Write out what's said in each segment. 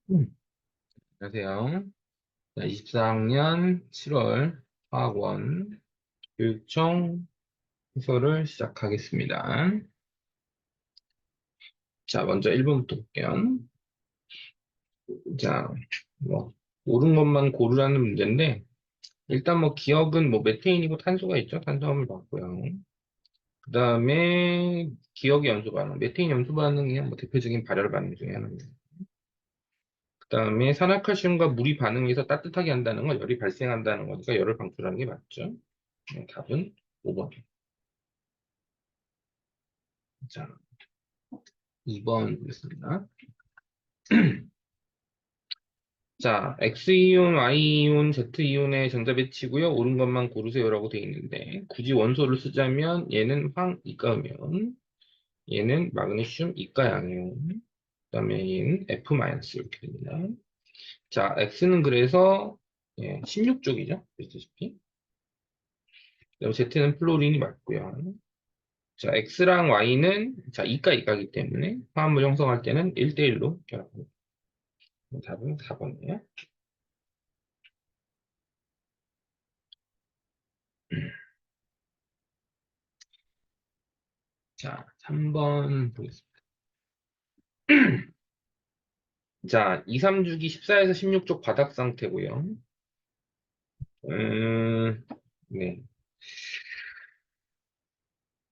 안녕하세요. 자, 24학년 7월 화학원 교육청 해설을 시작하겠습니다. 자, 먼저 1번부터 볼게요. 자, 뭐, 옳은 것만 고르라는 문제인데, 일단 뭐, 기억은 뭐, 메테인이고 탄소가 있죠? 탄수화물 맞고요. 그 다음에, 기억의 연소 반응. 메테인 연소 반응이 뭐, 대표적인 발열 반응 중에 하나입니다. 그 다음에, 산화칼슘과 물이 반응해서 따뜻하게 한다는 건 열이 발생한다는 거니까 열을 방출하는 게 맞죠? 답은 5번. 자, 2번 보겠습니다. 자, X이온, Y이온, Z이온의 전자 배치고요. 옳은 것만 고르세요라고 되어 있는데 굳이 원소를 쓰자면 얘는 황, 이가면 얘는 마그네슘, 이가양이온 그 다음에 얘는 F- 이렇게 됩니다. 자, X는 그래서 16쪽이죠. 보시다시피. 그다음에 Z는 플로린이 맞고요. 자, X랑 Y는 자, 이가이가기 때문에 화합물 형성할 때는 1대1로 결합합니다. 답은 4번이에요. 자, 3번 보겠습니다. 자, 2, 3주기 14에서 16쪽 바닥 상태고요. 음, 네.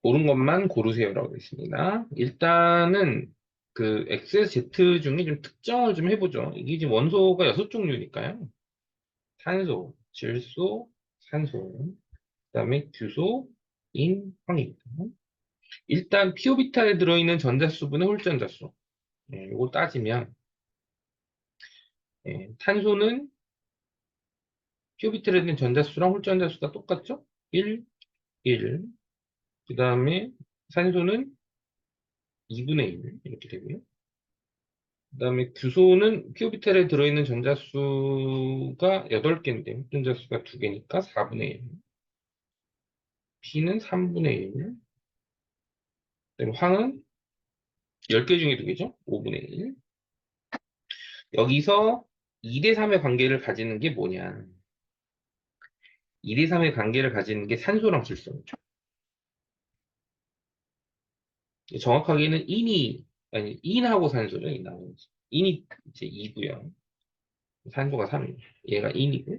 옳은 것만 고르세요라고 되어 있습니다. 일단은 그 XZ 중에 좀 특정을 좀 해보죠. 이게 지금 원소가 6종류니까요. 탄소, 질소, 산소, 그다음에 규소, 인, 황입니다. 일단 피오비타에 들어있는 전자수분의 홀전자수. 이걸 따지면 탄소는 큐비트에 있는 전자수랑 홀전자수가 똑같죠? 1, 1. 그 다음에 산소는 2분의 1 이렇게 되고요. 그 다음에 규소는 큐비트에 들어있는 전자수가 8개인데 홀전자수가 2개니까 4분의 1. P는 3분의 1. 그다음에 황은 10개 중에 2개죠? 5분의 1. 여기서 2대 3의 관계를 가지는 게 뭐냐? 2대 3의 관계를 가지는 게 산소랑 질소죠. 정확하게는 인하고 산소죠. 인이 이제 2고요. 산소가 3이에요. 얘가 인이고,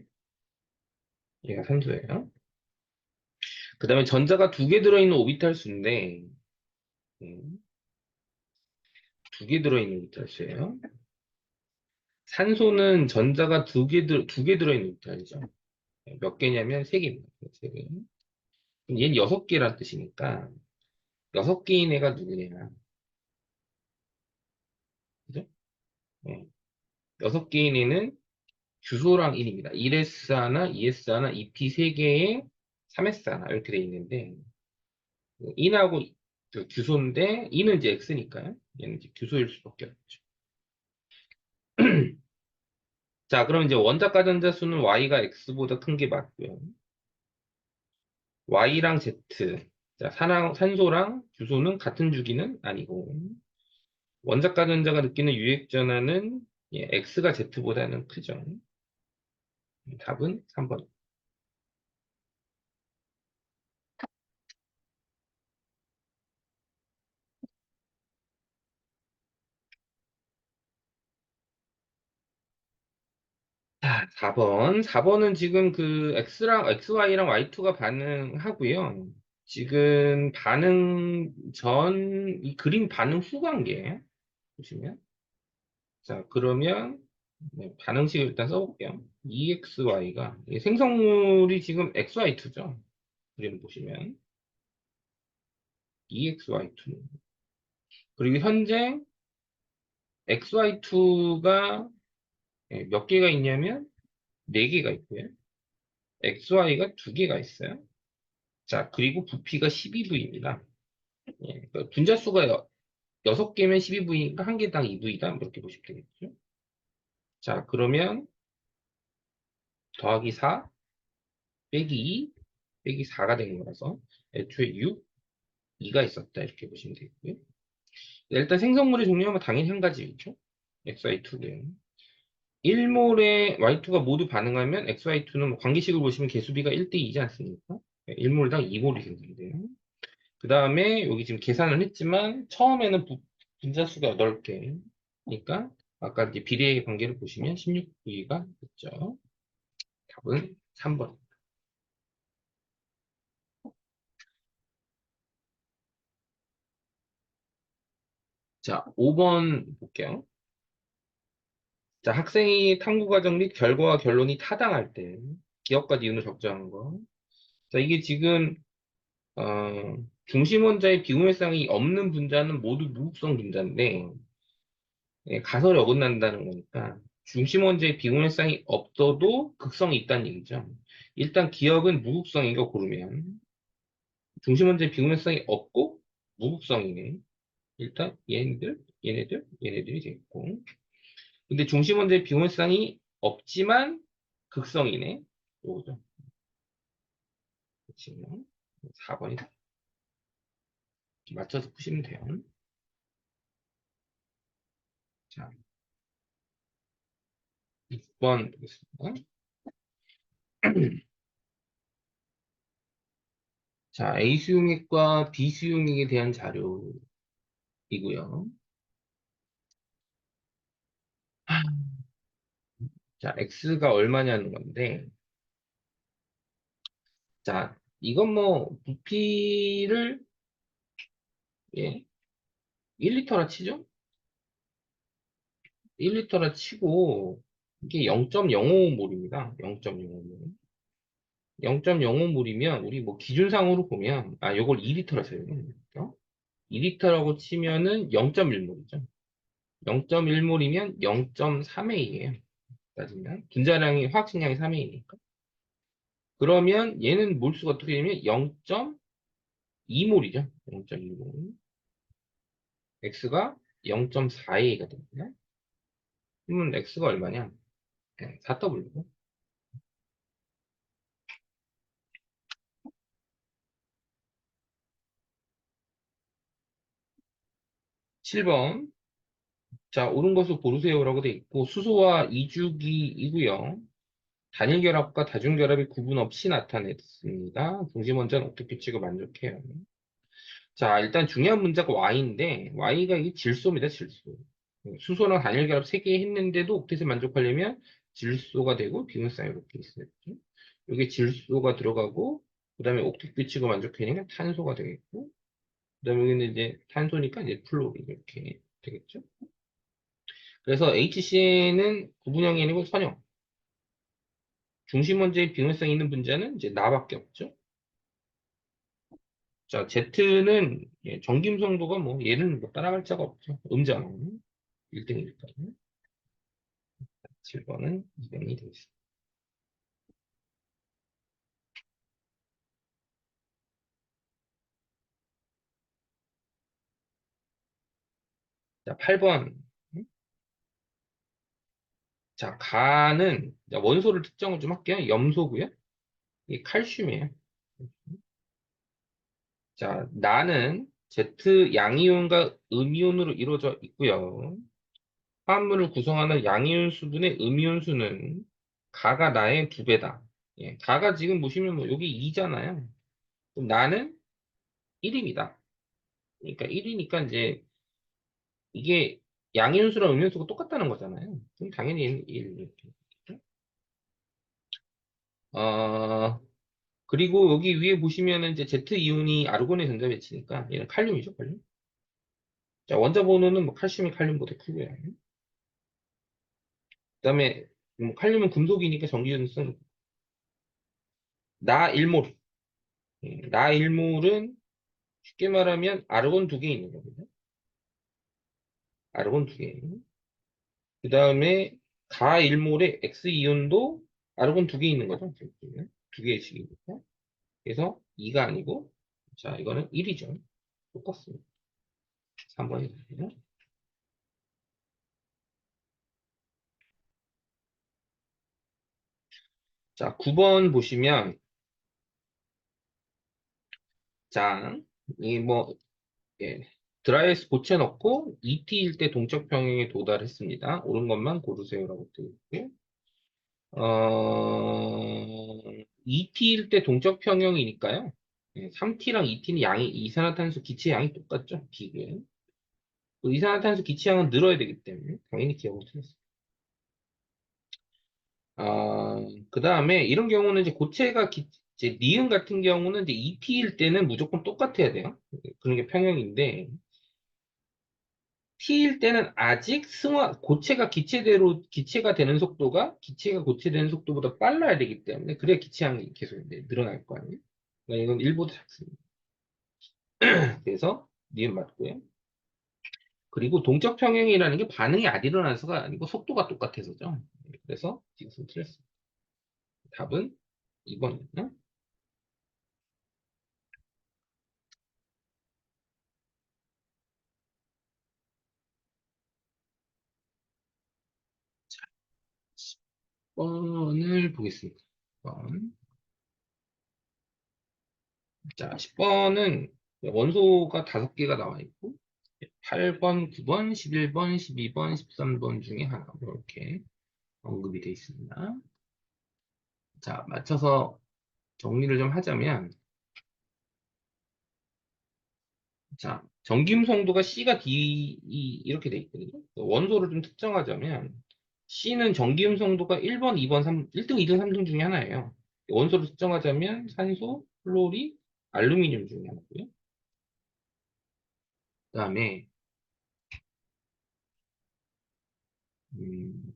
얘가 산소예요. 그 다음에 전자가 2개 들어있는 오비탈 수인데, 2개 들어있는 오비탈 수예요. 산소는 전자가 2개 들어있는 오비탈이죠. 몇 개냐면 3개입니다. 3개. 그럼 얘는 6개란 뜻이니까, 6개인 애가 누구냐. 그죠? 네. 6개인 애는 규소랑 인입니다. 1S 하나, 2S 하나, 2P 3개에 3S 하나, 이렇게 돼 있는데, 인하고 그 규소인데, 인은 이제 X니까요. 얘는 이제 규소일 수밖에 없죠. 자, 그럼 이제 원자 가전자 수는 Y가 X보다 큰 게 맞고요. Y랑 Z. 자, 산소랑 규소는 같은 주기는 아니고, 원자 가전자가 느끼는 유액 전하는 X가 Z보다는 크죠. 답은 3번. 자, 4번. 4번은 지금 그 XY랑 Y2가 반응하고요. 지금 반응 전, 이 그림 반응 후 관계 보시면. 자, 그러면 반응식을 일단 써볼게요. EXY가 생성물이 지금 XY2죠. 그림 보시면 EXY2. 그리고 현재 XY2가 몇 개가 있냐면 4개가 있고요. XY가 2개가 있어요. 자, 그리고 부피가 12V입니다. 분자수가 6개면 12V니까 한 개당 2V다. 이렇게 보시면 되겠죠. 자, 그러면 더하기 4 빼기 2 빼기 4가 된 거라서 애초에 6, 2가 있었다. 이렇게 보시면 되고요. 일단 생성물의 종류는 당연히 한 가지겠죠. XY2는. 1몰에 Y2가 모두 반응하면 XY2는 관계식을 보시면 개수비가 1대2지 않습니까? 1몰당 2몰이 생긴대요. 그 다음에 여기 지금 계산을 했지만 처음에는 분자수가 8개. 그러니까 아까 이제 비례의 관계를 보시면 16V가 됐죠. 답은 3번. 자, 5번 볼게요. 자, 학생이 탐구과정 및 결과와 결론이 타당할 때 기억과 니은을 적정한 거. 자, 이게 지금 중심 원자의 비공유성이 없는 분자는 모두 무극성 분자인데 예, 가설이 어긋난다는 거니까 중심 원자의 비공유성이 없어도 극성이 있다는 얘기죠. 일단 기억은 무극성인 거 고르면 중심 원자의 비공유성이 없고 무극성이네. 일단 얘네들이 됐고 근데 중심 원자의 비공유성이 없지만 극성이네. 요거죠. 그치만 4번이다. 맞춰서 푸시면 돼요. 자, 6번 보겠습니다. 자, A 수용액과 B 수용액에 대한 자료이고요. 자, X가 얼마냐는 건데, 자, 이건 뭐, 부피를, 예, 1리터라 치죠? 1리터라 치고, 이게 0.05몰입니다. 0.05몰. 0.05몰이면, 우리 뭐, 기준상으로 보면, 요걸 2리터라 쳐요. 2리터라고 치면은 0.1몰이죠. 0.1몰이면 0.3A예요. 따지면. 분자량이, 화학식량이 3A니까. 그러면 얘는 몰수가 어떻게 되냐면 0.2몰이죠. 0.2몰. X가 0.4A가 됩니다. 그러면 X가 얼마냐? 4W. 7번. 자, 옳은 것을 고르세요라고 돼 있고, 수소와 이주기이고요. 단일 결합과 다중 결합이 구분 없이 나타냈습니다. 중심원자는 옥텟 규칙을 만족해요. 자, 일단 중요한 문제가 Y인데, Y가 이게 질소입니다, 질소. 수소랑 단일 결합 3개 했는데도 옥텟을 만족하려면 질소가 되고, 비응쌍이 이렇게 있어요. 여기 질소가 들어가고, 그 다음에 옥텟 규칙을 만족하니까 탄소가 되겠고, 그 다음에 여기는 이제 탄소니까 이제 플로린 이렇게 되겠죠. 그래서 HCn은 구분형이 아니고 선형. 중심 원자의 비응성 있는 분자는 이제 나밖에 없죠. 자, Z는 정김성도가 뭐 얘는 뭐 따라갈 자가 없죠. 음자는 1등이니까. 7번은 2등이 되겠습니다. 자, 8번. 자, 가는 자, 원소를 특정을 좀 할게요. 염소고요. 이게 칼슘이에요. 자, 나는 Z 양이온과 음이온으로 이루어져 있고요. 화합물을 구성하는 양이온 수분의 음이온 수는 가가 나의 2배다. 예, 가가 지금 보시면 뭐 여기 2잖아요. 그럼 나는 1입니다. 그러니까 1이니까 이제 이게 양이온 수랑 음이온 수가 똑같다는 거잖아요. 그럼 당연히 얘는 1 이렇게. 어, 그리고 여기 위에 보시면은 이제 Z 이온이 아르곤의 전자 배치니까 얘는 칼륨이죠, 칼륨. 자, 원자 번호는 뭐 칼슘이 칼륨보다 크고요. 그다음에 뭐 칼륨은 금속이니까 전기전성 나 1몰. 나 1몰은 쉽게 말하면 아르곤 2개 있는 겁니다. 아르곤 2개. 그 다음에 가 1몰에 X이온도 아르곤 2개 있는 거죠. 2개씩이니까. 그래서 2가 아니고 자, 이거는 1이죠. 똑같습니다. 3번이거든요. 자, 9번 보시면 자, 이 뭐, 예. 드라이아이스 고체 넣고 ET일 때 동적 평형에 도달했습니다. 옳은 것만 고르세요라고 되어 있고, ET일 때 동적 평형이니까요. 3T랑 ET는 양이 이산화탄소 기체 양이 똑같죠. 비교에. 이산화탄소 기체량은 늘어야 되기 때문에 당연히 기억을 틀렸어요. 그 다음에 이런 경우는 이제 고체가 이제 니은 같은 경우는 이제 ET일 때는 무조건 똑같아야 돼요. 그런 게 평형인데 T일 때는 아직 고체가 기체가 되는 속도가 기체가 고체되는 속도보다 빨라야 되기 때문에 그래야 기체량이 계속 이제 늘어날 거 아니에요. 그러니까 이건 1보다 작습니다. 그래서 니은 맞고요. 그리고 동적 평형이라는 게 반응이 안 일어나서가 아니고 속도가 똑같아서죠. 그래서 이것은 틀렸습니다. 답은 2번이요. 번을 보겠습니다. 10번. 자, 10번은 원소가 5개가 나와 있고, 8번, 9번, 11번, 12번, 13번 중에 하나, 뭐 이렇게 언급이 되어 있습니다. 자, 맞춰서 정리를 좀 하자면, 자, 전기음성도가 C가 D, 이렇게 돼 있거든요. 원소를 좀 특정하자면, C는 전기음성도가 1번, 2번, 3, 1등, 2등, 3등 중에 하나예요. 원소를 특정하자면 산소, 플로리, 알루미늄 중에 하나고요. 그 다음에 음,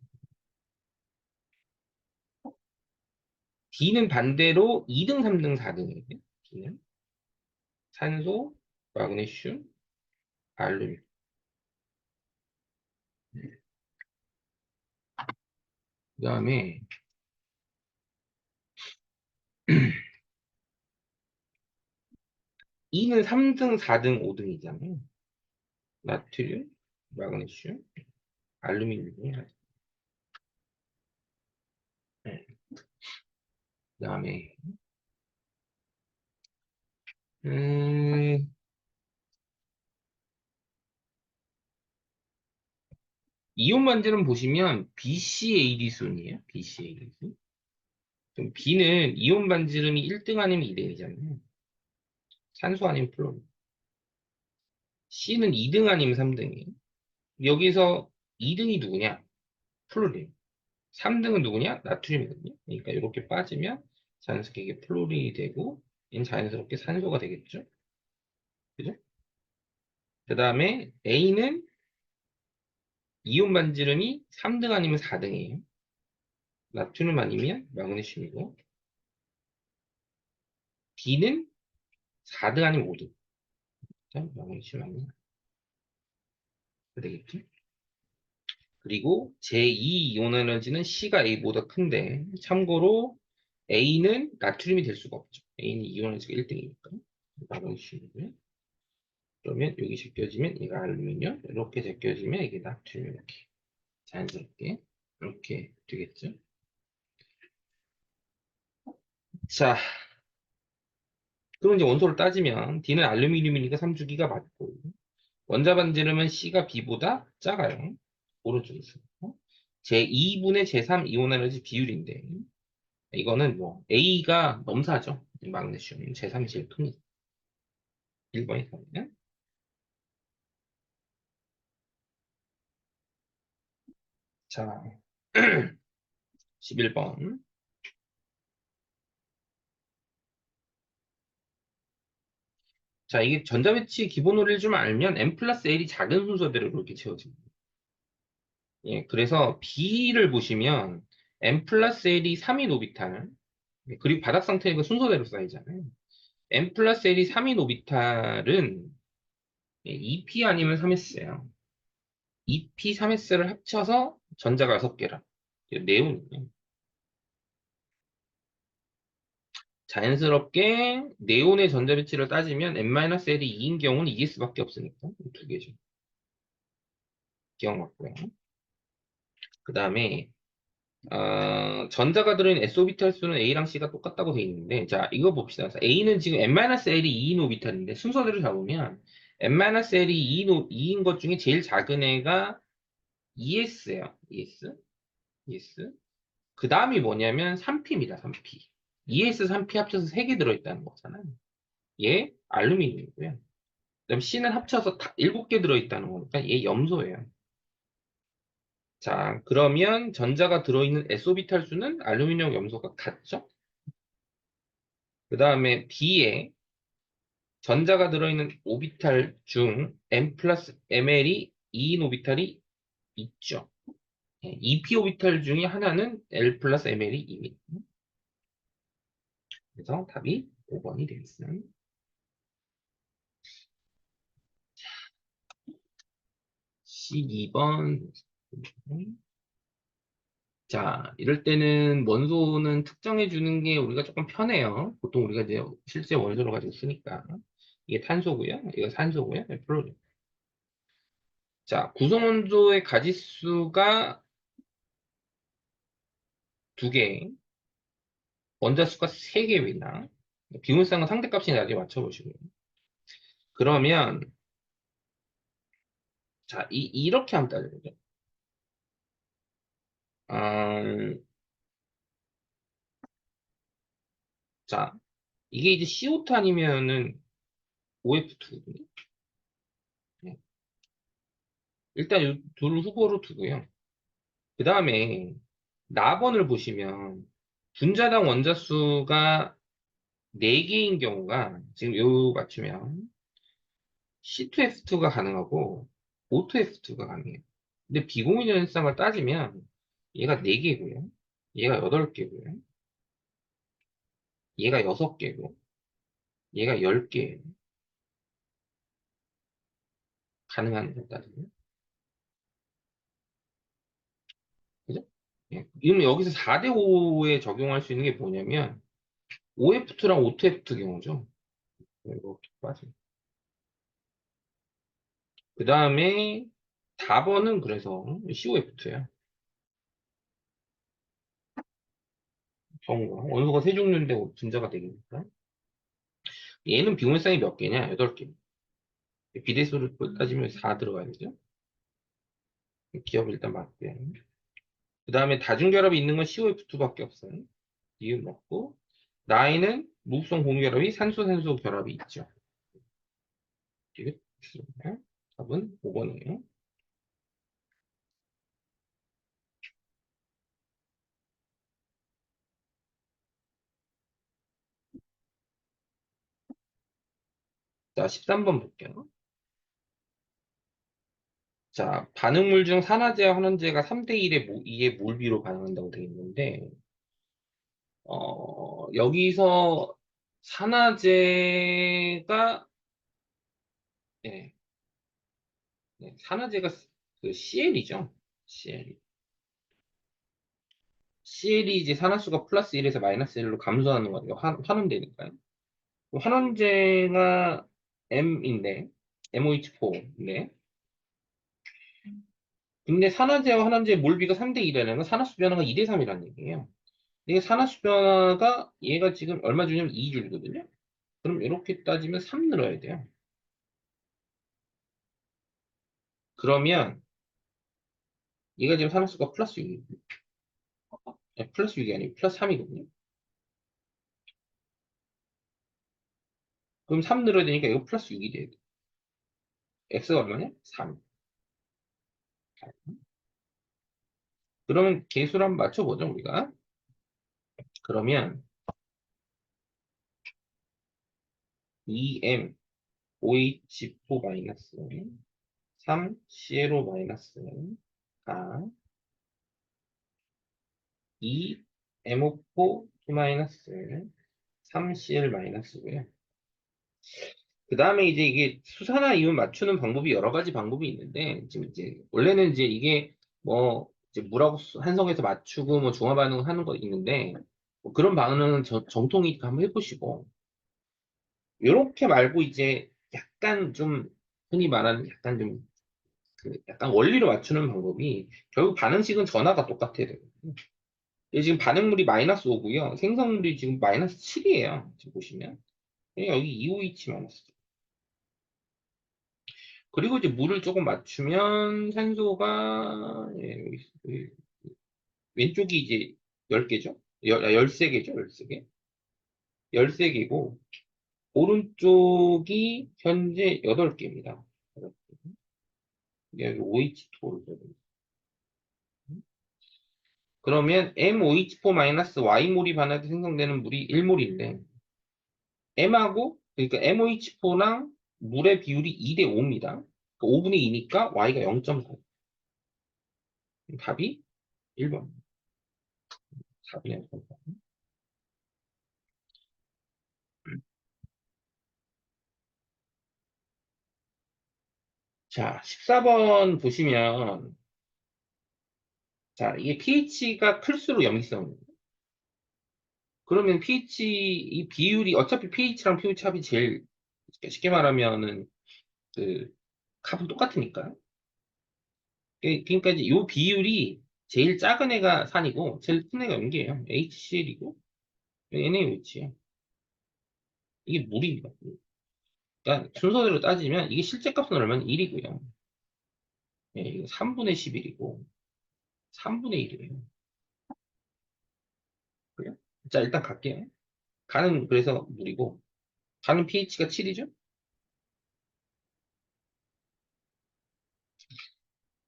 D는 반대로 2등, 3등, 4등이에요. D는 산소, 마그네슘, 알루미늄. 그 다음에 E는 3등, 4등, 5등이잖아요. 나트륨, 마그네슘, 알루미늄 중에 하나. 그 다음에 음, 이온 반지름 보시면 BCAD 순이에요. BCAD 순. 그럼 B는 이온 반지름이 1등 아니면 2등이잖아요. 산소 아니면 플로린. C는 2등 아니면 3등이에요. 여기서 2등이 누구냐? 플로린. 3등은 누구냐? 나트륨이거든요. 그러니까 이렇게 빠지면 자연스럽게 이게 플로린이 되고 얘는 자연스럽게 산소가 되겠죠. 그죠? 그 다음에 A는 이온 반지름이 3등 아니면 4등이에요. 나트륨 아니면 마그네슘이고 B는 4등 아니면 5등. 마그네슘 아니면 되겠죠. 그리고 제2 이온 에너지는 C가 A보다 큰데 참고로 A는 나트륨이 될 수가 없죠. A는 이온 에너지가 1등이니까. 마그네슘이고요. 그러면 여기 제껴지면 얘가 알루미늄, 이렇게 제껴지면 이게 나트륨 이렇게 자연스럽게 이렇게 되겠죠. 자, 그럼 이제 원소를 따지면 D는 알루미늄이니까 3주기가 맞고 원자 반지름은 C가 B보다 작아요. 오른쪽에서. 제2분의 제3 이온 에너지 비율인데 이거는 뭐 A가 넘사죠. 마그네슘 제3이 제일 큽니다. 1번이 답이냐? 자, 11번. 자, 이게 전자배치 기본 원리를 좀 알면 M 플러스 L이 작은 순서대로 이렇게 채워집니다. 예, 그래서 B를 보시면 M 플러스 L이 3인 오비탈, 예, 그리고 바닥 상태가 순서대로 쌓이잖아요. M 플러스 L이 3인 오비탈은 2P 아니면 3S예요. 2P, 3S를 합쳐서 전자가 6개라. 네온이에요. 자연스럽게 네온의 전자배치를 따지면 N-L이 2인 경우는 이길 수밖에 없으니까 두 개죠. 기억 맞고요. 그 다음에 전자가 들어있는 S오비탈 수는 A랑 C가 똑같다고 돼 있는데, 자, 이거 봅시다. 그래서 A는 지금 N-L이 2인 오비탈인데, 순서대로 잡으면 N-L이 2인 것 중에 제일 작은 애가 ES예요. ES. ES. 그 다음이 뭐냐면 3P입니다. 3P. ES 3P 합쳐서 3개 들어있다는 거잖아요. 얘 알루미늄이고요. 그다음 C는 합쳐서 7개 들어있다는 거니까 얘 염소예요. 자, 그러면 전자가 들어있는 S오비탈 수는 알루미늄 염소가 같죠? 그 다음에 B에 전자가 들어있는 오비탈 중 M 플러스 ML이 2인 오비탈이 있죠. 2p 오비탈 중에 하나는 L 플러스 ML이 입니다. 그래서 답이 5번이 되겠어요. 12번. 자, 이럴 때는 원소는 특정해 주는 게 우리가 조금 편해요. 보통 우리가 이제 실제 원소를 가지고 쓰니까. 이게 탄소고요. 이거 산소고요. 플로린. 자, 구성원소의 가지수가 2개, 원자수가 3개입니다. 비문상은 상대값이 나중에 맞춰보시고요. 그러면, 자, 이렇게 한번 따져보죠. 자, 이게 이제 CO2 아니면은 OF2거든요. 일단 이 둘을 후보로 두고요. 그 다음에 나번을 보시면 분자당 원자수가 4개인 경우가 지금 요 맞추면 C2F2가 가능하고 O2F2가 가능해요. 근데 비공유 현상을 따지면 얘가 4개고요. 얘가 8개고요. 얘가 6개고 얘가 10개 가능한 거거든요. 그죠? 예. 그럼 여기서 4대 5에 적용할 수 있는 게 뭐냐면 OF2랑 O2F2 경우죠. 이렇게 빠져. 그 다음에 4번은 그래서 COF2야. 경우가 원소가 세 종류인데 분자가 되니까 얘는 비공유성이 몇 개냐? 8개. 비대수를 따지면 4 들어가야 되죠. 기업 일단 맞고요. 그 다음에 다중결합이 있는 건 COF2밖에 없어요. 이유 맞고 나이는 무극성 공유결합이 산소-산소 결합이 있죠. 이게 X입니다. 답은 5번이에요. 자, 13번 볼게요. 자, 반응물 중 산화제와 환원제가 3대 1의 몰비로 반응한다고 되어 있는데, 여기서 산화제가, 예, 산화제가 그 CL이죠. CL. CL이 이제 산화수가 플러스 1에서 마이너스 1로 감소하는 거예요. 환원되니까요. 환원제가 M인데, MOH4인데, 근데 산화제와 환원제의 몰비가 3대 1이라는 건 산화수 변화가 2대 3이라는 얘기예요. 이게 산화수 변화가 얘가 지금 얼마 주냐면 2줄이거든요. 그럼 이렇게 따지면 3 늘어야 돼요. 그러면 얘가 지금 산화수가 플러스 6, 플러스 6이 아니고 플러스 3이거든요. 그럼 3 늘어야 되니까 이거 플러스 6이 돼야 돼. x가 얼마냐? 3. 그러면 개수를 한번 맞춰보죠, 우리가. 그러면 2m OH4 마이너스 3ClO 마이너스 가 2MO4 2 마이너스 3Cl 마이너스고요. 그 다음에 이제 이게 수산화 이온 맞추는 방법이 여러 가지 방법이 있는데, 지금 이제, 원래는 이제 이게 뭐, 이제 물하고 한성에서 맞추고 뭐 중화 반응 하는 거 있는데, 뭐 그런 반응은 정통이니까 한번 해보시고, 요렇게 말고 이제 약간 좀, 흔히 말하는 약간 좀, 그 약간 원리로 맞추는 방법이, 결국 반응식은 전하가 똑같아야 되거든요. 지금 반응물이 마이너스 5고요. 생성물이 지금 마이너스 7이에요. 지금 보시면. 여기 2OH 마이너스 그리고 이제 물을 조금 맞추면 산소가 예, 왼쪽이 이제 10개죠? 13개죠? 13개? 13개고 오른쪽이 현재 8개입니다. 여기 OH2를 그러면 MOH4-Y몰이 반응해 생성되는 물이 1몰인데 M하고 그러니까 MOH4랑 물의 비율이 2대 5입니다. 5분의 2니까 Y가 0.4. 답이 1번. 답이네요. 자, 14번 보시면 자, 이게 pH가 클수록 염기성입니다. 그러면 pH 이 비율이 어차피 pH랑 pH 합이 제일 쉽게 말하면은 그 값은 똑같으니까. 그러니까 이제 요 비율이 제일 작은 애가 산이고 제일 큰 애가 염기예요. HCl이고 NaOH예요. 이게 물입니다. 그러니까 순서대로 따지면 이게 실제 값은 얼마나 1이고요. 예, 이거 3분의 11이고 3분의 1이에요. 그래요? 자, 일단 갈게요. 가는 그래서 물이고 가는 pH가 7이죠?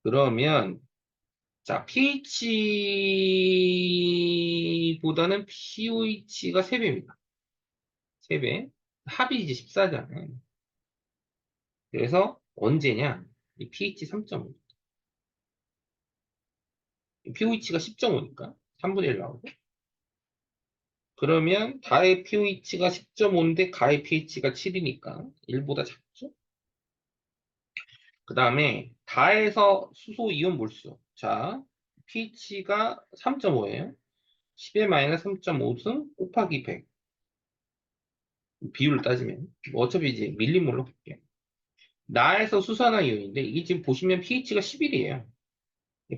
그러면 자, pH보다는 pOH가 3배입니다. 3배. 합이 이제 14잖아요. 그래서 언제냐? 이 pH 3.5. pOH가 10.5니까 3분의 1 나오고. 그러면 다의 pOH가 10.5인데 가의 pH가 7이니까 1보다 작죠? 그 다음에 다에서 수소 이온 몰수. 자, pH가 3.5예요. 10의 마이너스 3.5승 곱하기 100. 비율을 따지면. 뭐 어차피 이제 밀리몰로 볼게요. 나에서 수산화 이온인데 이게 지금 보시면 pH가 11이에요.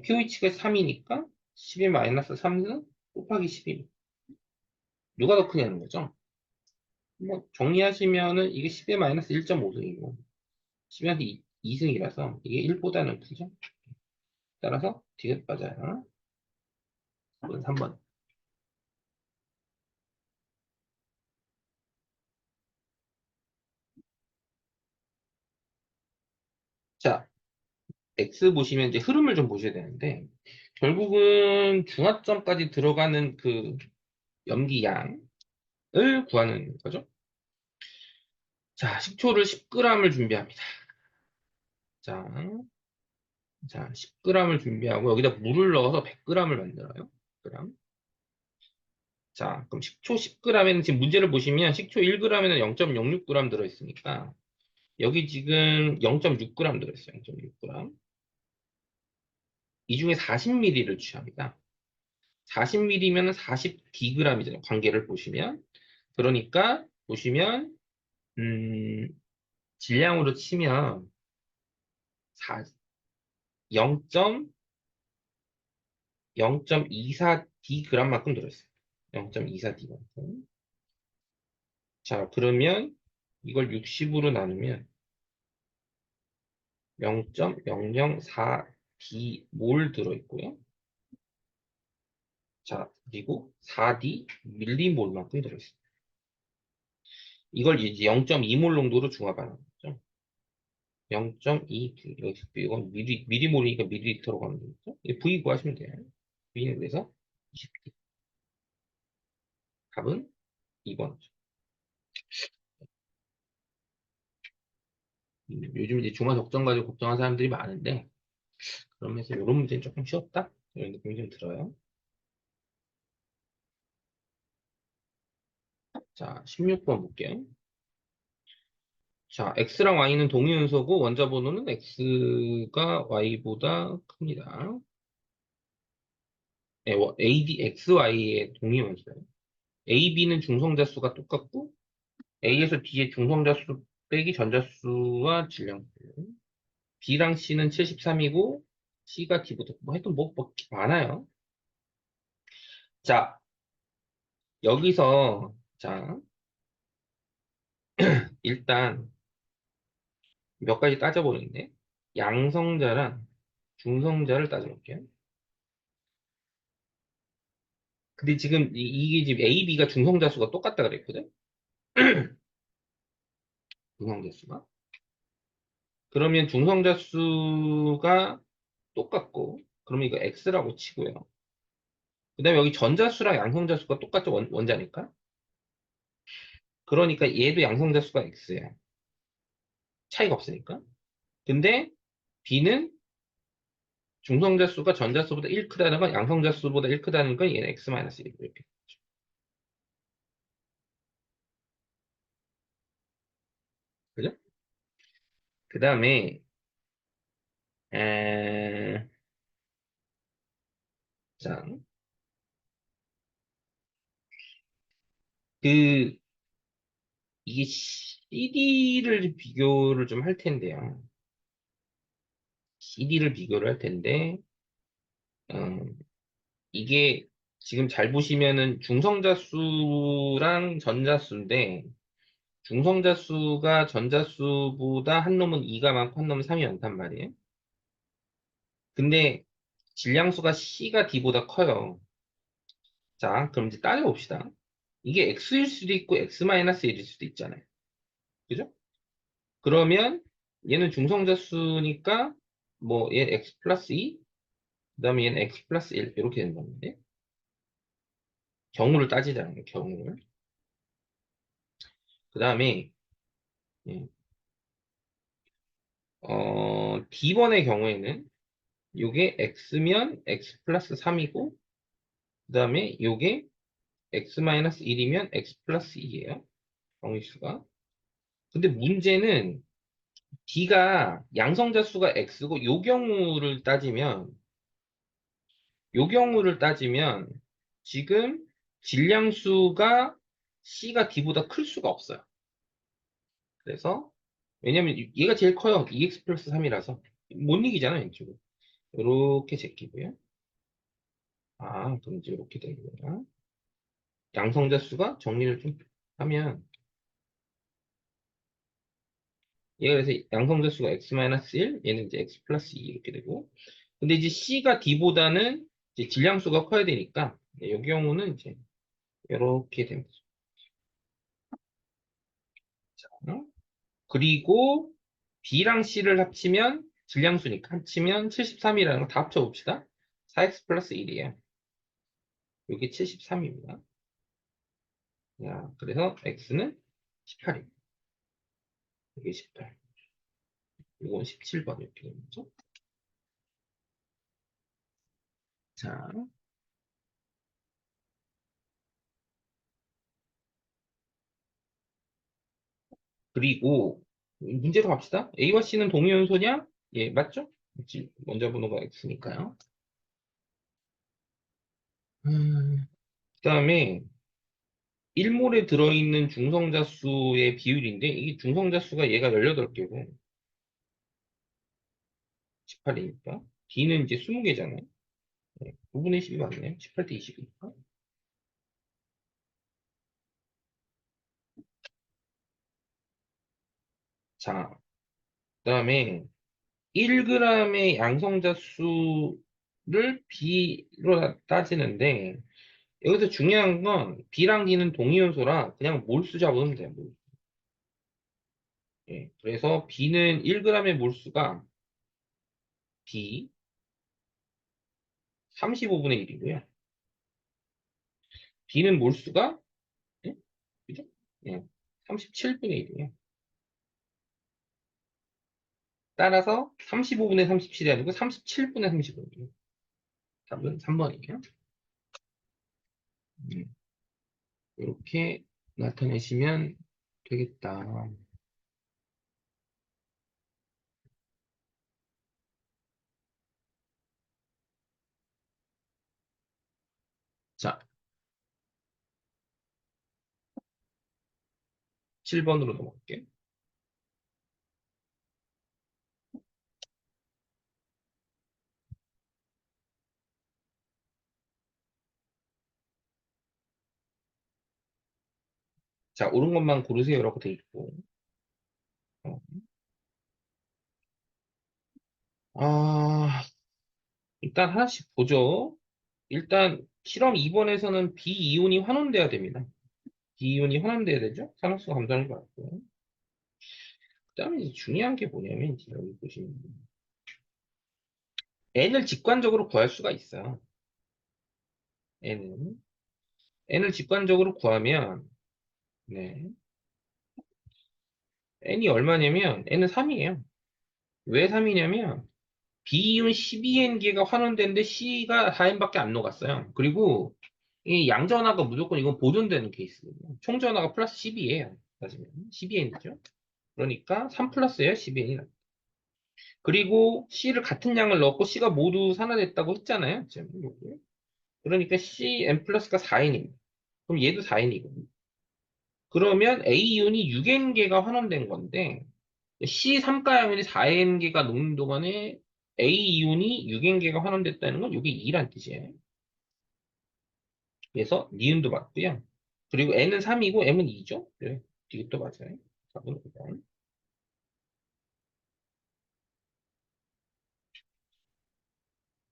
pH가 3이니까 10의 마이너스 3승 곱하기 11. 누가 더 크냐는 거죠. 뭐 정리하시면은 이게 10의 마이너스 1.5승이고 10의 마이너스 2승이라서 이게 1보다는 크죠. 따라서 디귿 맞아요. 3번. 자, X 보시면 이제 흐름을 좀 보셔야 되는데 결국은 중화점까지 들어가는 그 염기 양을 구하는 거죠. 자, 식초를 10g을 준비합니다. 자, 자, 10g을 준비하고 여기다 물을 넣어서 100g을 만들어요. g 자, 그럼 식초 10g에는 지금 문제를 보시면 식초 1g에는 0.06g 들어있으니까 여기 지금 0.6g 들어있어요. 0.6g. 이 중에 40ml를 취합니다. 40ml면 40dg이잖아요. 관계를 보시면. 그러니까 보시면 질량으로 치면 0.24dg만큼 들어있어요. 0.24dg만큼. 자, 그러면 이걸 60으로 나누면 0.004d 몰 들어있고요. 자, 그리고 4d 밀리몰만큼 들어있어요. 이걸 이제 0.2몰 농도로 중화하는 거죠. 0.2, 이건 미리몰이니까 밀리리터로 가면 되겠죠? V 구하시면 돼요. V는 그래서 20D. 답은 2번. 요즘 이제 중화 적정 가지고 걱정하는 사람들이 많은데, 그러면서 이런 문제는 조금 쉬웠다? 이런 느낌이 좀 들어요. 자, 16번 볼게요. 자, X랑 Y는 동위원소고 원자 번호는 X가 Y보다 큽니다. 네, XY의 동위원소예요. A, B는 중성자 수가 똑같고 A에서 B의 중성자 수 빼기 전자수와 질량. B랑 C는 73이고 C가 D보다 뭐 하여튼 뭐 많아요. 자, 여기서 자, 일단 몇 가지 따져보는데, 양성자랑 중성자를 따져볼게요. 근데 지금 이게 지금 A, B가 중성자 수가 똑같다 그랬거든? 중성자 수가. 그러면 중성자 수가 똑같고, 그러면 이거 X라고 치고요. 그 다음에 여기 전자수랑 양성자수가 똑같죠, 원자니까? 그러니까 얘도 양성자수가 X야. 차이가 없으니까. 근데 B는 중성자수가 전자수보다 1 크다는 건 양성자수보다 1 크다는 건 얘는 X-1 이렇게. 그죠? 그 다음에, 자, 그, 이게 CD를 비교를 좀 할 텐데요. CD를 비교를 할 텐데, 음, 이게 지금 잘 보시면은 중성자수랑 전자수인데, 중성자수가 전자수보다 한 놈은 2가 많고 한 놈은 3이 많단 말이에요. 근데 질량수가 C가 D보다 커요. 자, 그럼 이제 따져봅시다. 이게 X일 수도 있고 X-1일 수도 있잖아요. 그죠? 그러면 얘는 중성자수니까 뭐 얘 X 플러스 2, 그 다음에 얘는 X 플러스 1 이렇게 된다는 건데 경우를 따지자는 거예요. 경우를. 그 다음에 D번의 경우에는 요게 X면 X 플러스 3이고 그 다음에 요게 X 마이너스 1이면 X 플러스 2예요. 경우수가. 근데 문제는 D가 양성자 수가 X고 요 경우를 따지면 지금 질량수가 C가 D보다 클 수가 없어요. 그래서 왜냐면 얘가 제일 커요. 2x 플러스 3이라서 못 이기잖아 왼쪽은. 이렇게 제끼고요. 아, 그럼 이제 이렇게 되는 거야. 양성자 수가 정리를 좀 하면 얘가 그래서 양성자 수가 x-1, 얘는 이제 x 플러스 2 이렇게 되고 근데 이제 C가 D보다는 이제 질량수가 커야 되니까 이 경우는 이제 이렇게 됩니다. 어? 그리고 B랑 C를 합치면 질량수니까 합치면 73이라는 거 다 합쳐봅시다. 4x 플러스 1이에요. 이게 73입니다. 야, 그래서 x는 18입니다. 이게 18. 이건 17번 이렇게 되는 거죠. 자, 그리고 문제로 갑시다. A와 C는 동위원소냐? 예, 맞죠? 먼저 번호가 x니까요. 그다음에 1몰에 들어있는 중성자수의 비율인데 이게 중성자수가 얘가 18개고 18이니까 D는 이제 20개잖아요. 9분의 10이 맞네요. 18대 20이니까. 자, 그다음에 1g의 양성자 수를 B로 따지는데 여기서 중요한 건 B랑 D는 동위원소라 그냥 몰수 잡으면 돼요. 몰수. 예, 그래서 B는 1g의 몰수가 B 35분의 1이고요. D는 몰수가 예? 그죠? 예, 37분의 1이에요. 따라서 35분의 37이 아니고 37분의 35이에요. 답은 3번이에요. 이렇게 나타내시면 되겠다. 자, 7번으로 넘어갈게요. 자, 옳은 것만 고르세요라고 돼 있고, 어, 아, 일단 하나씩 보죠. 일단 실험 2번에서는 비이온이 환원돼야 됩니다. 비이온이 환원돼야 되죠? 산화수 감소하는 것 같고. 그다음에 이제 중요한 게 뭐냐면 이제 여기 보시면 n을 직관적으로 구할 수가 있어요. n은 n을 직관적으로 구하면 네. n이 얼마냐면 n은 3이에요. 왜 3이냐면 B이온 12N개가 환원되는데 C가 4N밖에 안 녹았어요. 그리고 이 양전하가 무조건 이건 보존되는 케이스거든요. 총전하가 플러스 12예요. 따지면 12N이죠. 그러니까 3 플러스예요. 12N이. 그리고 C를 같은 양을 넣고 C가 모두 산화됐다고 했잖아요. 지금 여기. 그러니까 CN 플러스가 4N입니다. 그럼 얘도 4N이거든요. 그러면 A이온이 6N개가 환원된 건데 C3가연이 4N개가 녹는 동안에 A이온이 6N개가 환원됐다는 건 이게 2란 뜻이에요. 그래서 니은도 맞고요. 그리고 N은 3이고 M은 2죠. 그래, 이것도 맞아요. 4번 5번.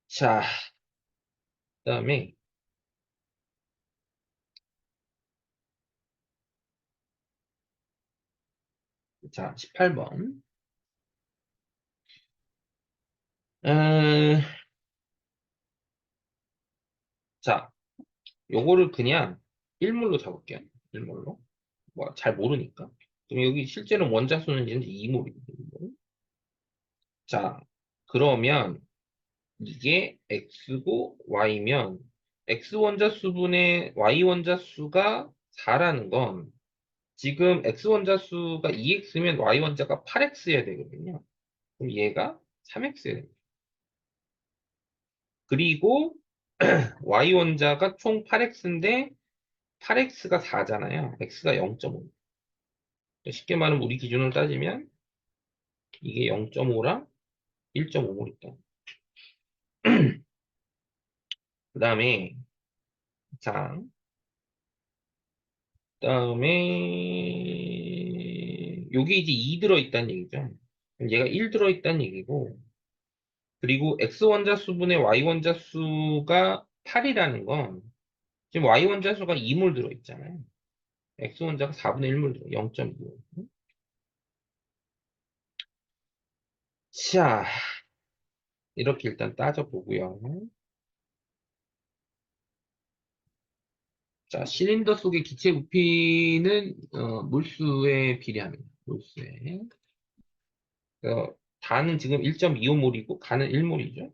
자, 그다음에 자, 18번. 자, 요거를 그냥 1몰로 잡을게요. 1몰로. 뭐 잘 모르니까. 그럼 여기 실제로 원자 수는 이제 2몰입니다. 자, 그러면 이게 x고 y면 x 원자수분의 y 원자수가 4라는 건 지금 x 원자수가 2x면 y 원자가 8x여야 되거든요. 그럼 얘가 3x여야 됩니다. 그리고 y 원자가 총 8x인데 8x가 4잖아요. x가 0.5. 쉽게 말하면 우리 기준으로 따지면 이게 0.5랑 1.5몰 있다. 그 다음에 자, 그다음에 요게 이제 2 들어있다는 얘기죠. 그럼 얘가 1 들어있다는 얘기고 그리고 x 원자수분의 y 원자수가 8이라는 건 지금 y 원자수가 2몰 들어있잖아요. x 원자가 4분의 1몰 들어 0.25. 자, 이렇게 일단 따져보고요. 자, 실린더 속의 기체 부피는 몰수에 비례합니다. 몰수에. 다는 지금 1.25몰이고 가는 1몰이죠.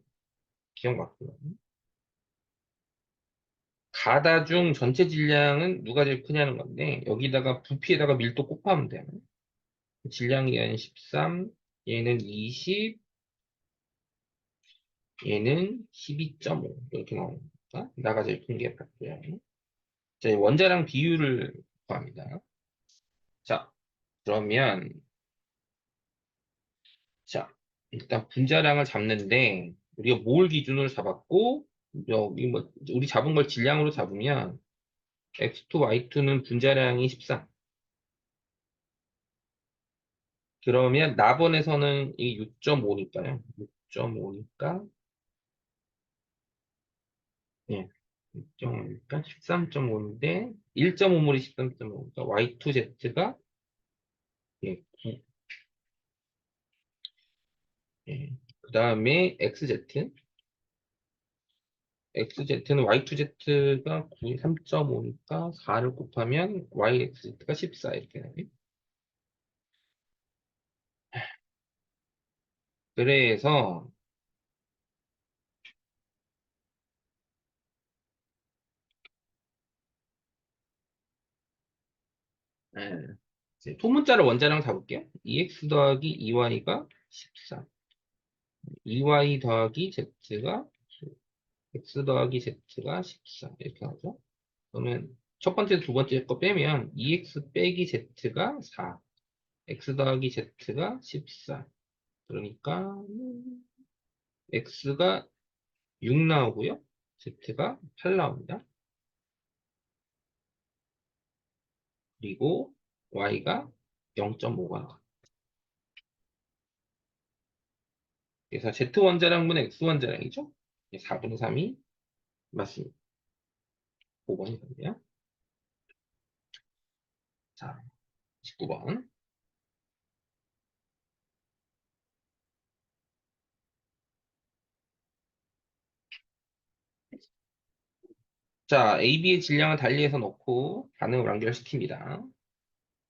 기억났고요. 가다 중 전체 질량은 누가 제일 크냐는 건데 여기다가 부피에다가 밀도 곱하면 돼요. 질량이 얘는 13, 얘는 20, 얘는 12.5 이렇게 나오니까 나가 제일 큰 게 같고요. 자, 이 원자량 비율을 구합니다. 자, 그러면 자 일단 분자량을 잡는데 우리가 몰 기준으로 잡았고 여기 뭐 우리 잡은 걸 질량으로 잡으면 X2, Y2는 분자량이 14. 그러면 나번에서는 이 6.5니까요. 6.5니까 예. 6.5니까 13.5인데 1.5몰이 13.5니까 Y2Z가 예, 9. 예. 그다음에 XZ는 Y2Z가 9, 3.5니까 4를 곱하면 YXZ가 14 이렇게 나와요. 그래서 예, 이제 소문자를 원자랑 잡을게요. 2X 더하기 2Y가 14. 2Y 더하기 Z가 x 더하기 z가 14 이렇게 하죠. 그러면 첫 번째, 두 번째 거 빼면 2x 빼기 z가 4, x 더하기 z가 14. 그러니까 x가 6 나오고요. z가 8 나옵니다. 그리고 y가 0.5가 나와요. 그래서 Z 원자량분의 X원자량이죠? 4분의 3이 맞습니다. 5번이 됐네요. 자, 19번. 자, AB의 질량을 달리해서 넣고 반응을 완결시킵니다.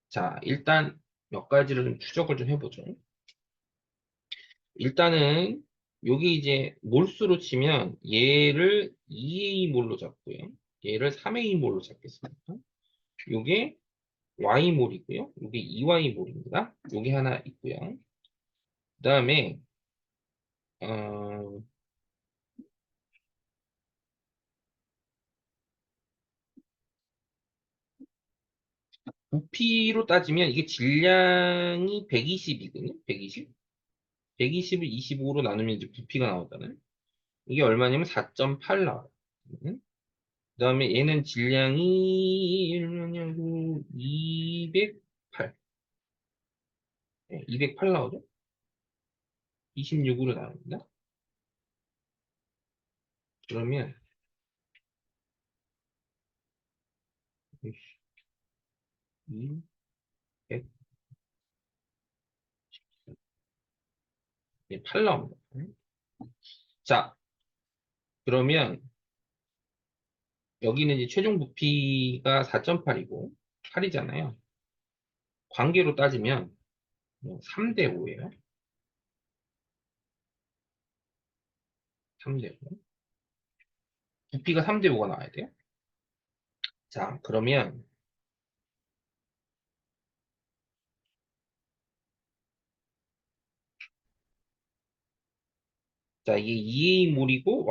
자, 일단 몇 가지를 좀 추적을 좀 해보죠. 일단은 여기 이제 몰수로 치면 얘를 2A몰로 잡고요. 얘를 3A몰로 잡겠습니다. 요게 Y몰이고요. 요게 2Y몰입니다. 요게 하나 있고요. 그 다음에 어, 부피로 따지면 이게 질량이 120이거든요. 120. 120을 25로 나누면 이제 부피가 나오잖아요. 이게 얼마냐면 4.8 나와요. 그 다음에 얘는 질량이 얼마냐고 208. 네, 208 나오죠? 26으로 나옵니다. 그러면 200, 8 나옵니다. 자, 그러면 여기는 이제 최종 부피가 4.8이고 8이잖아요. 관계로 따지면 3대 5예요. 3대 5. 부피가 3대 5가 나와야 돼요. 자, 그러면 자, 이게 2A몰이고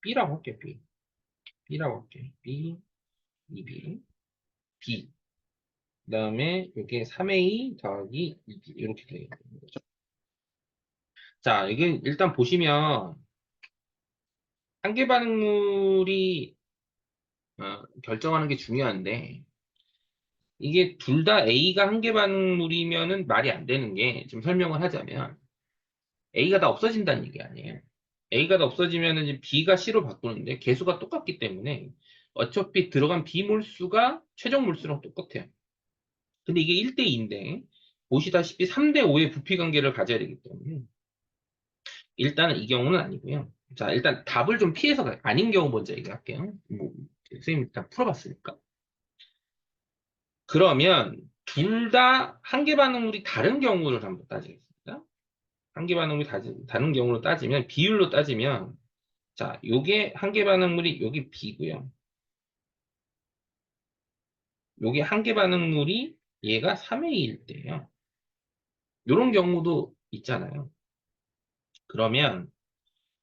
B라고 할게요. B. B라고 할게요. B, 2B, B. 그 다음에 이게 3A 더하기 2B 이렇게 되는 거죠. 자, 이게 일단 보시면 한계 반응물이 결정하는 게 중요한데 이게 둘 다 A가 한계 반응물이면은 말이 안 되는 게 좀 설명을 하자면 A가 다 없어진다는 얘기 아니에요. A가 다 없어지면은 이제 B가 C로 바꾸는데 개수가 똑같기 때문에 어차피 들어간 B 몰수가 최종 몰수랑 똑같아요. 근데 이게 1대2인데 보시다시피 3대5의 부피 관계를 가져야 되기 때문에 일단은 이 경우는 아니고요. 자, 일단 답을 좀 피해서 아닌 경우 먼저 얘기할게요. 뭐, 선생님 일단 풀어봤으니까. 그러면 둘 다 한계 반응물이 다른 경우를 한번 따지겠습니다. 한계 반응물이 다른 경우로 따지면 비율로 따지면 자, 요게 한계 반응물이 요게 B고요. 요게 한계 반응물이 얘가 3A일 때예요. 요런 경우도 있잖아요. 그러면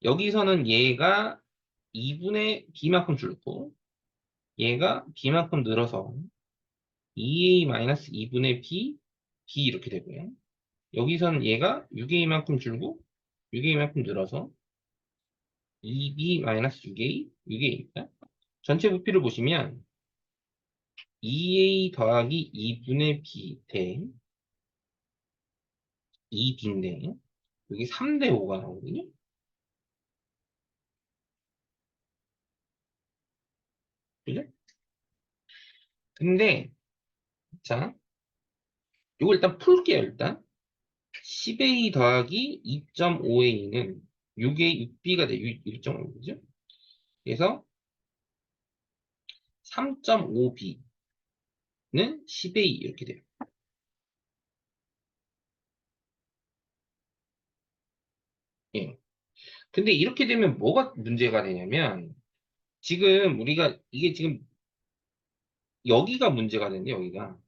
여기서는 얘가 2분의 B만큼 줄고 얘가 B만큼 늘어서 2A-2분의 B 이렇게 되고요. 여기서는 얘가 6A만큼 줄고 6A만큼 늘어서 2B-6A, 6A입니다. 전체 부피를 보시면 2A 더하기 2분의 B 대 2B인데 여기 3대 5가 나오거든요. 그죠? 근데 자, 이거 일단 풀게요. 일단 10A 더하기 2.5A는 6A, 6B가 돼. 6.5B죠? 그래서 3.5B는 10A 이렇게 돼요. 예. 근데 이렇게 되면 뭐가 문제가 되냐면 지금 우리가 이게 지금 여기가 문제가 되는데 여기가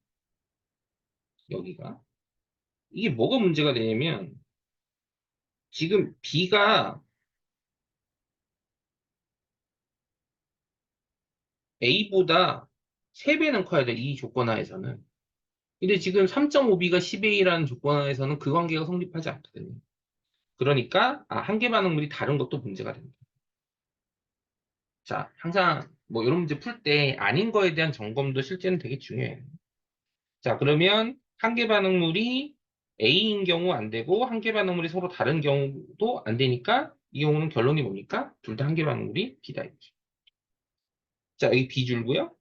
이게 뭐가 문제가 되냐면 지금 B가 A보다 3배는 커야 돼. 이 조건하에서는. 근데 지금 3.5B가 10A라는 조건하에서는 그 관계가 성립하지 않거든요. 그러니까 한계 반응물이 다른 것도 문제가 됩니다. 자, 항상 뭐 이런 문제 풀 때 아닌 거에 대한 점검도 실제는 되게 중요해요. 자, 그러면 한계 반응물이 A인 경우 안 되고 한 개 반응물이 서로 다른 경우도 안 되니까 이 경우는 결론이 뭡니까? 둘 다 한 개 반응물이 B다. 이거죠. 자, 여기 B줄고요.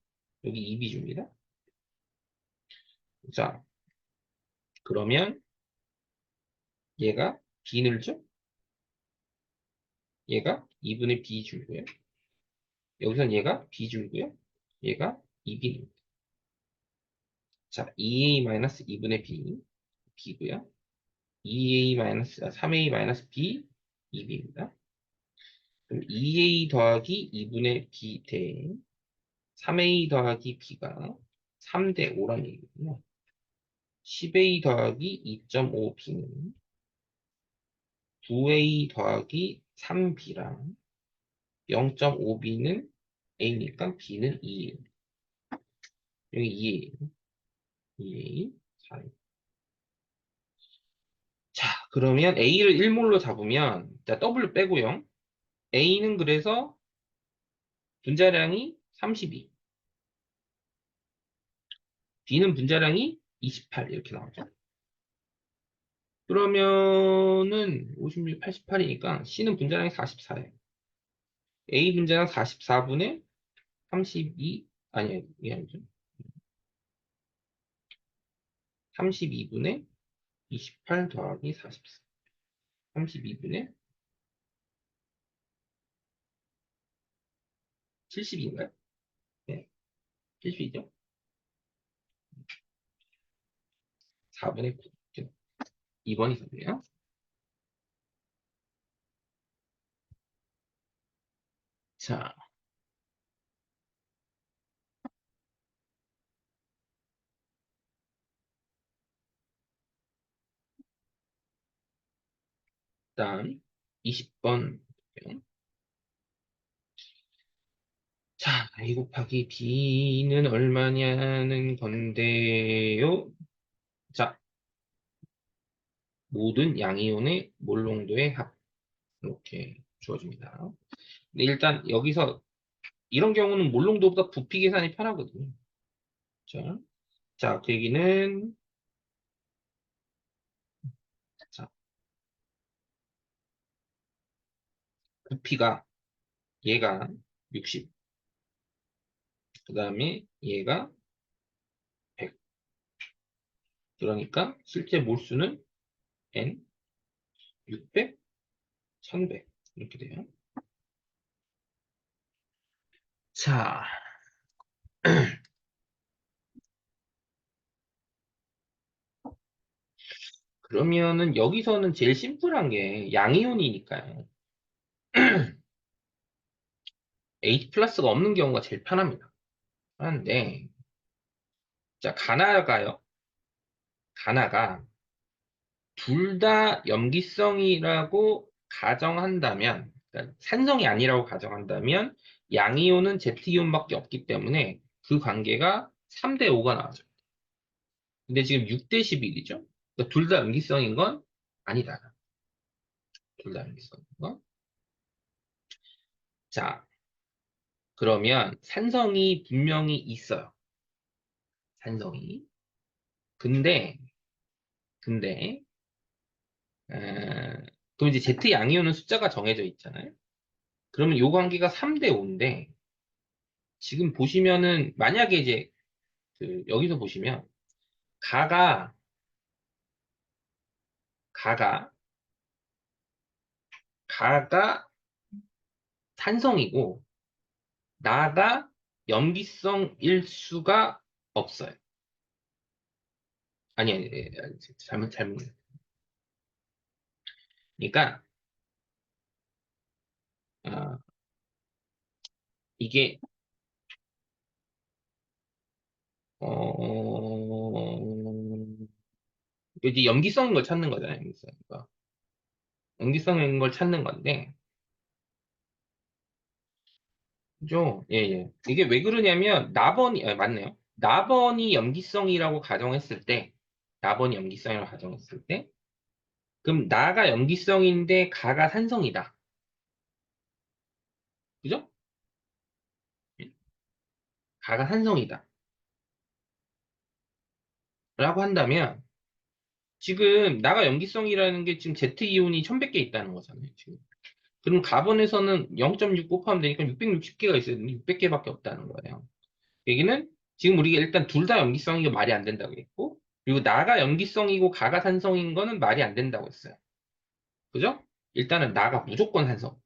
여기 2B줍니다. 자, 그러면 얘가 B를 줘? 얘가 2분의 B 줄고요. 여기선 얘가 B 줄고요. 얘가 2B입니다. 자, 2A-2분의 B, B고요. 3A-B, 2B입니다. 그럼 2A 더하기 2분의 B 대 3A 더하기 B가 3대 5란 얘기거든요. 10A 더하기 2.5B는 9A 더하기 3B랑 0.5B는 A니까 B는 2A. 여기 2A. 2A, 4A. 자, 그러면 A를 1몰로 잡으면, 자, W 빼고요. A는 그래서 분자량이 32, B는 분자량이 28 이렇게 나오죠. 그러면은 56, 88이니까 C는 분자량이 44예요. A 분자량 44분의 32, 아니야, 이게 아니죠. 32분의 28 더하기 44. 32분의 70인가요? 네, 70이죠. 4분의 9. 2번이 답이에요. 자, 다음 20번. 자, A 곱하기 B는 얼마냐는 건데요. 자, 모든 양이온의 몰농도의 합. 이렇게 주어집니다. 근데 일단 여기서 이런 경우는 몰농도보다 부피 계산이 편하거든요. 자, 자, 그 얘기는, 자, 부피가 얘가 60, 그 다음에 얘가 100. 그러니까 실제 몰수는 N, 600, 1100 이렇게 돼요. 자, 그러면은 여기서는 제일 심플한 게 양이온이니까요. H 플러스가 없는 경우가 제일 편합니다. 편한데, 자, 가나가 둘 다 염기성이라고 가정한다면, 그러니까 산성이 아니라고 가정한다면, 양이온은 Z이온밖에 없기 때문에 그 관계가 3대 5가 나와죠. 근데 지금 6대 11이죠? 그러니까 둘 다 염기성인 건 아니다. 둘 다 염기성인 건. 자, 그러면 산성이 분명히 있어요. 산성이. 근데, 근데, 그럼 이제 Z 양이온은 숫자가 정해져 있잖아요. 그러면 요 관계가 3대 5인데, 지금 보시면은, 만약에 이제, 여기서 보시면, 가가, 가가, 가가 산성이고, 나가 염기성일 수가 없어요. 아니, 잘못. 그러니까, 아, 이게, 이제 염기성인 걸 찾는 거잖아요. 염기성인 걸 찾는 건데, 그죠? 예, 예. 이게 왜 그러냐면, 맞네요. 나번이 염기성이라고 가정했을 때, 나번이 염기성이라고 가정했을 때, 그럼 나가 염기성인데 가가 산성이다. 그죠? 예. 가가 산성이다. 라고 한다면, 지금 나가 염기성이라는 게 지금 Z이온이 1100개 있다는 거잖아요. 지금. 그럼 가본에서는 0.6 곱하면 되니까 660개가 있어야 되는데 600개밖에 없다는 거예요. 얘기는 지금 우리가 일단 둘 다 염기성이고 말이 안 된다고 했고, 그리고 나가 염기성이고 가가 산성인 거는 말이 안 된다고 했어요. 그죠? 일단은 나가 무조건 산성.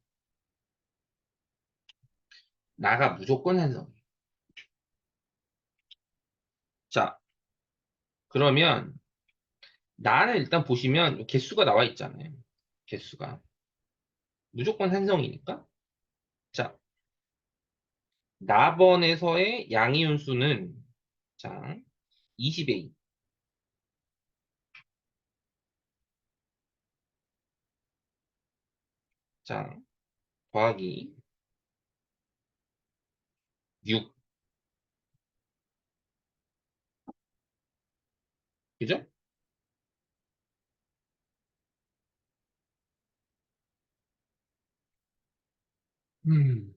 나가 무조건 산성. 자, 그러면 나는 일단 보시면 개수가 나와 있잖아요. 개수가. 무조건 산성이니까. 자, 나번에서의 양이온 수는 자, 20A. 자, 더하기 6. 그죠? 음.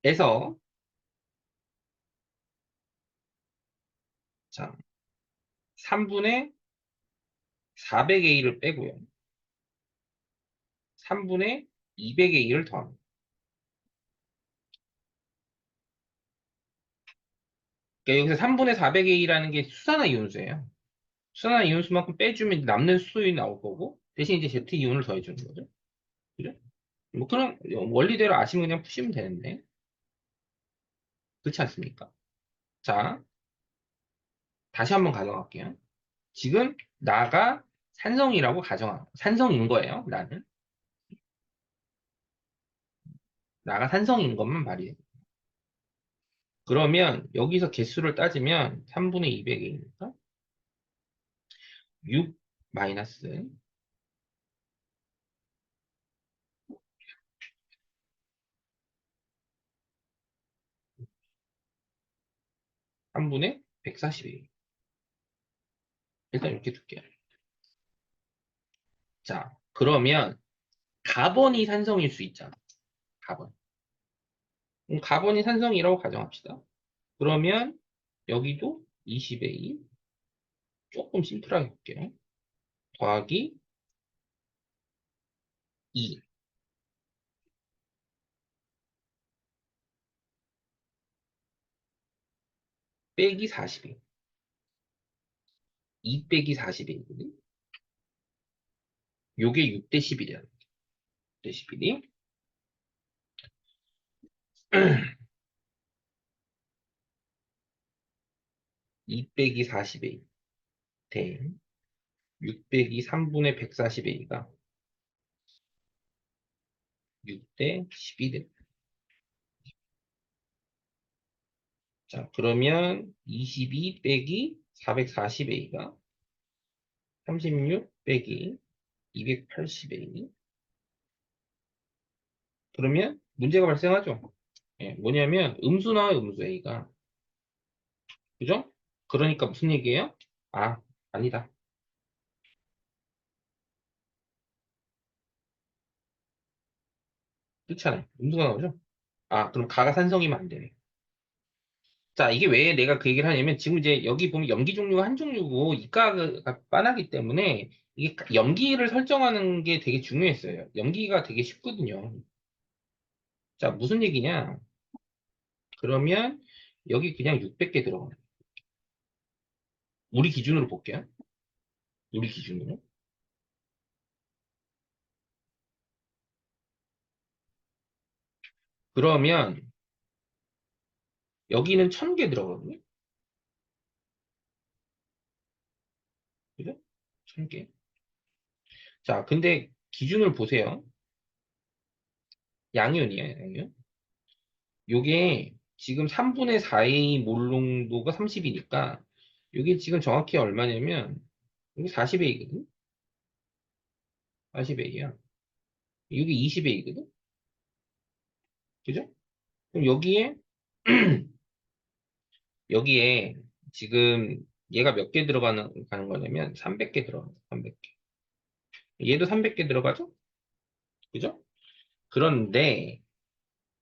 에서 자, 3분의 400A를 빼고요. 3분의 200A를 더합니다. 그러니까 여기서 3분의 400A라는 게 수산화 이온수예요. 수산화 이온수만큼 빼주면 남는 수소이 나올 거고 대신 이제 제트 이온을 더해주는 거죠. 그죠? 뭐 그런 원리대로 아시면 그냥 푸시면 되는데 그렇지 않습니까? 자, 다시 한번 가정할게요. 지금 나가 산성이라고 산성인 거예요. 나가 산성인 것만 말이에요. 그러면 여기서 개수를 따지면 3분의 200이니까 6 마이너스 3분의 140이 일단 이렇게 둘게요. 자, 그러면 가번이 산성일 수 있잖아. 가번. 가번이 산성이라고 가정합시다. 그러면 여기도 20A 조금 심플하게 볼게요. 더하기 2 빼기 40A. 2 빼기 40A거든. 요게 6대 11이야. 6대 11이 2 빼기 40A 대 6 빼기 3분의 140A가 6대 12 됩니다. 자, 그러면 22 빼기 440A가 36 빼기 280A. 그러면 문제가 발생하죠. 예, 뭐냐면 음수 나와요, 음수 A가. 그죠? 그러니까 무슨 얘기예요? 아, 아니다. 그렇잖아요. 음수가 나오죠? 아, 그럼 가가 산성이면 안 되네. 자, 이게 왜 내가 그 얘기를 하냐면 지금 이제 여기 보면 염기 종류가 한 종류고 이가가 빤하기 때문에 이게 염기를 설정하는 게 되게 중요했어요. 염기가 되게 쉽거든요. 자, 무슨 얘기냐? 그러면 여기 그냥 600개 들어가요. 우리 기준으로 볼게요. 우리 기준으로. 그러면 여기는 1000개 들어가거든요. 그죠? 1000개. 자, 근데 기준을 보세요. 양이온이에요, 양이온. 요게 지금 3분의 4의 몰농도가 30이니까 요게 지금 정확히 얼마냐면 여기 40A거든? 40A야. 여기 20A거든? 그죠? 그럼 여기에 지금 얘가 몇 개 가는 거냐면 300개 들어가요. 300개. 얘도 300개 들어가죠? 그죠? 그런데,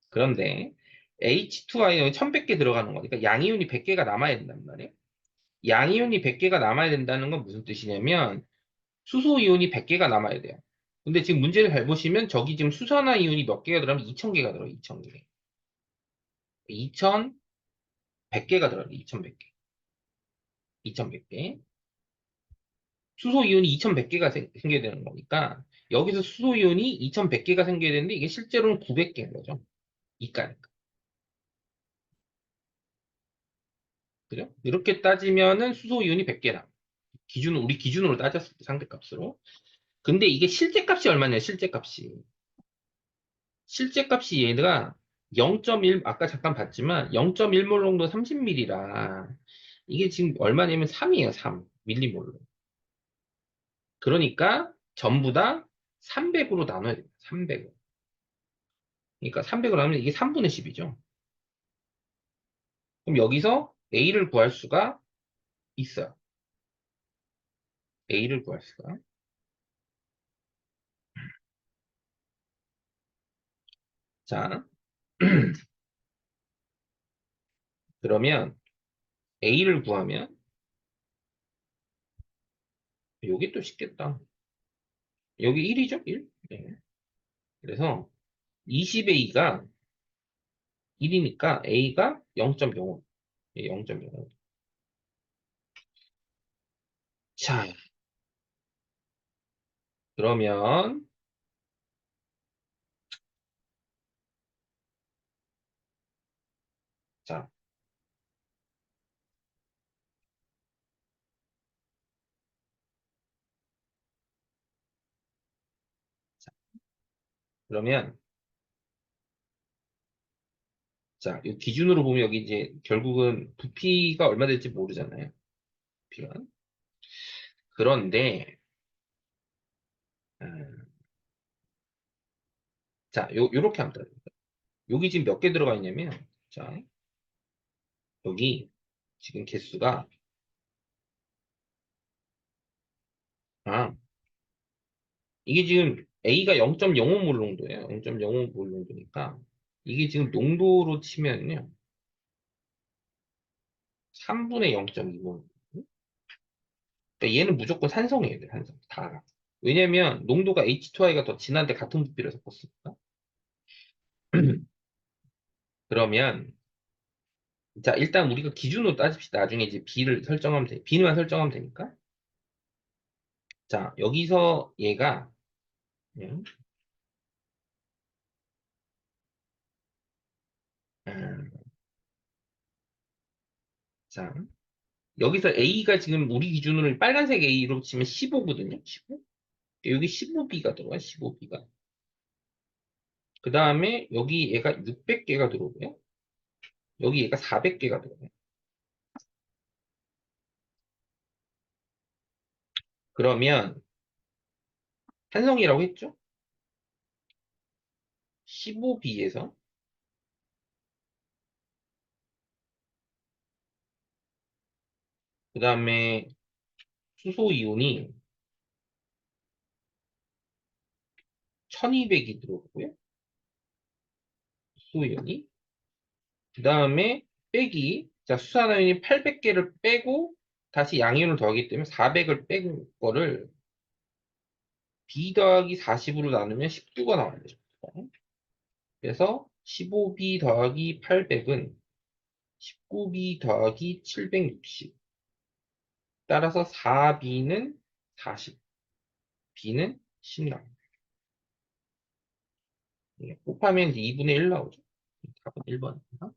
그런데 H2I 1100개 들어가는 거니까 양이온이 100개가 남아야 된단 말이에요. 양이온이 100개가 남아야 된다는 건 무슨 뜻이냐면 수소 이온이 100개가 남아야 돼요. 근데 지금 문제를 잘 보시면 저기 지금 수산화 이온이 몇 개가 들어가면 2000개가 들어요. 2000개. 2100개가 들어요. 2100개. 2100개. 수소 이온이 2100개가 생겨야 되는 거니까 여기서 수소 이온이 2100개가 생겨야 되는데 이게 실제로는 900개인 거죠. 이가니까. 그죠? 이렇게 따지면은 수소 이온이 100개라. 우리 기준으로 따졌을 때 상대값으로. 근데 이게 실제값이 얼마냐, 실제값이. 실제값이 얘가 0.1, 아까 잠깐 봤지만 0.1몰 정도 30ml라 이게 지금 얼마냐면 3이에요, 3. 밀리몰로. 그러니까 전부 다 300으로 나눠야 됩니다. 300으로. 그러니까 300으로 하면 이게 3분의 10이죠. 그럼 여기서 A를 구할 수가 있어요. A를 구할 수가. 자, 그러면 A를 구하면 여기 또 쉽겠다. 여기 1이죠? 1? 네. 그래서 20A가 1이니까 A가 0.05. 0.05. 자, 그러면, 자, 자, 그러면, 자, 이 기준으로 보면 여기 이제 결국은 부피가 얼마 될지 모르잖아요. 부피가. 그런데, 음, 자, 요렇게 하면 돼요. 여기 지금 몇 개 들어가 있냐면, 자, 여기 지금 개수가, 아, 이게 지금 A가 0.05몰 농도예요. 0.05몰 농도니까, 이게 지금 농도로 치면요, 3분의 0.2몰. 그러니까 얘는 무조건 산성이에요, 산성. 다. 왜냐면 농도가 H2I가 더 진한데 같은 부피를 섞었으니까. 그러면 자 일단 우리가 기준으로 따집시다. 나중에 이제 B를 설정하면 돼. B만 설정하면 되니까. 자 여기서 얘가 음, 음, 자 여기서 A가 지금 우리 기준으로 빨간색 A로 치면 15거든요. 15. 여기 15B가 들어와. 15B가. 그 다음에 여기 얘가 600개가 들어오고요. 여기 얘가 400개가 들어와요. 그러면 한성이라고 했죠? 15B에서 그 다음에 수소 이온이 1200이 들어오고요. 수소 이온이. 그 다음에 빼기. 자, 수산화이온이 800개를 빼고 다시 양이온을 더하기 때문에 400을 빼고 거를 B 더하기 40으로 나누면 19가 나와야 되죠. 그래서 15B 더하기 800은 19B 더하기 760. 따라서 4B는 40. B는 10 나옵니다. 곱하면 이제 2분의 1 나오죠. 답은 1번입니다.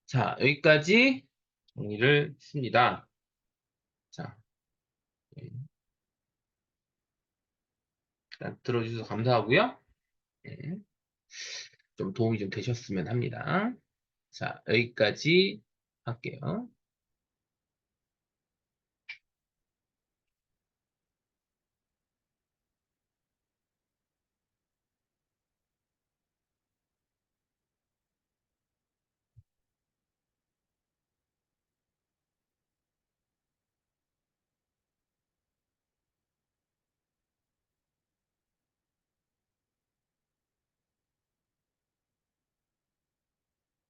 자, 여기까지 정리를 했습니다. 자, 예, 일단 들어주셔서 감사하고요. 예, 좀 도움이 좀 되셨으면 합니다. 자, 여기까지 할게요.